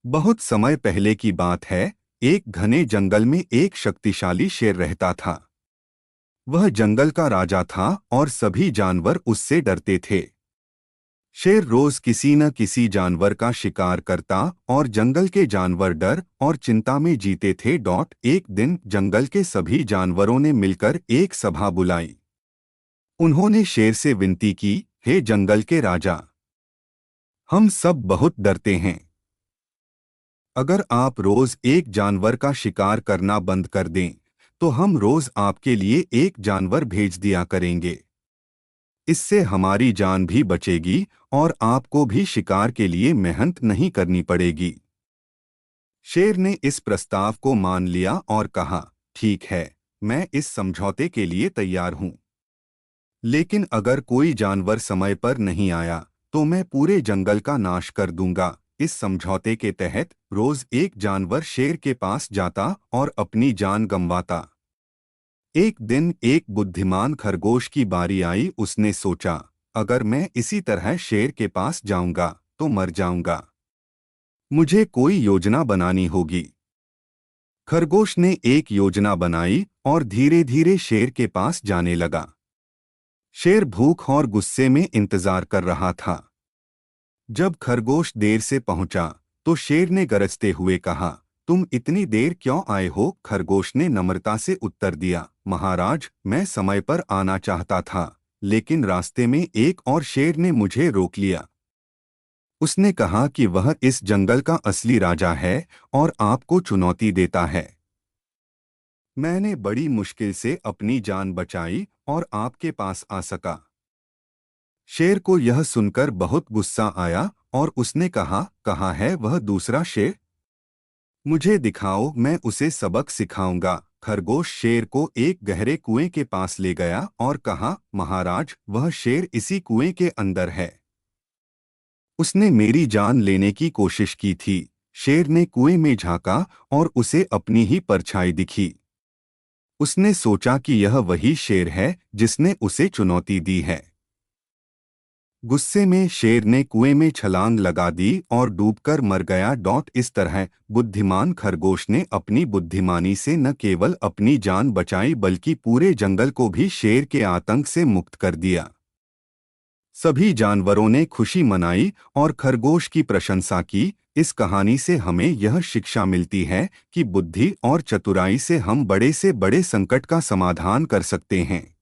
बहुत समय पहले की बात है। एक घने जंगल में एक शक्तिशाली शेर रहता था। वह जंगल का राजा था और सभी जानवर उससे डरते थे। शेर रोज किसी न किसी जानवर का शिकार करता और जंगल के जानवर डर और चिंता में जीते थे। एक दिन जंगल के सभी जानवरों ने मिलकर एक सभा बुलाई। उन्होंने शेर से विनती की, हे जंगल के राजा, हम सब बहुत डरते हैं। अगर आप रोज एक जानवर का शिकार करना बंद कर दें, तो हम रोज आपके लिए एक जानवर भेज दिया करेंगे। इससे हमारी जान भी बचेगी और आपको भी शिकार के लिए मेहनत नहीं करनी पड़ेगी। शेर ने इस प्रस्ताव को मान लिया और कहा, ठीक है, मैं इस समझौते के लिए तैयार हूं। लेकिन अगर कोई जानवर समय पर नहीं आया, तो मैं पूरे जंगल का नाश कर दूंगा। इस समझौते के तहत रोज एक जानवर शेर के पास जाता और अपनी जान गंवाता। एक दिन एक बुद्धिमान खरगोश की बारी आई। उसने सोचा, अगर मैं इसी तरह शेर के पास जाऊंगा तो मर जाऊंगा। मुझे कोई योजना बनानी होगी। खरगोश ने एक योजना बनाई और धीरे धीरे शेर के पास जाने लगा। शेर भूख और गुस्से में इंतजार कर रहा था। जब खरगोश देर से पहुंचा, तो शेर ने गरजते हुए कहा, तुम इतनी देर क्यों आए हो? खरगोश ने नम्रता से उत्तर दिया, महाराज, मैं समय पर आना चाहता था, लेकिन रास्ते में एक और शेर ने मुझे रोक लिया। उसने कहा कि वह इस जंगल का असली राजा है और आपको चुनौती देता है। मैंने बड़ी मुश्किल से अपनी जान बचाई और आपके पास आ सका। शेर को यह सुनकर बहुत गुस्सा आया और उसने कहा, कहाँ है वह दूसरा शेर? मुझे दिखाओ, मैं उसे सबक सिखाऊंगा। खरगोश शेर को एक गहरे कुएं के पास ले गया और कहा, महाराज, वह शेर इसी कुएं के अंदर है। उसने मेरी जान लेने की कोशिश की थी। शेर ने कुएं में झांका और उसे अपनी ही परछाई दिखी। उसने सोचा कि यह वही शेर है जिसने उसे चुनौती दी है। गुस्से में शेर ने कुएं में छलांग लगा दी और डूबकर मर गया। इस तरह बुद्धिमान खरगोश ने अपनी बुद्धिमानी से न केवल अपनी जान बचाई बल्कि पूरे जंगल को भी शेर के आतंक से मुक्त कर दिया। सभी जानवरों ने खुशी मनाई और खरगोश की प्रशंसा की। इस कहानी से हमें यह शिक्षा मिलती है कि बुद्धि और चतुराई से हम बड़े से बड़े संकट का समाधान कर सकते हैं।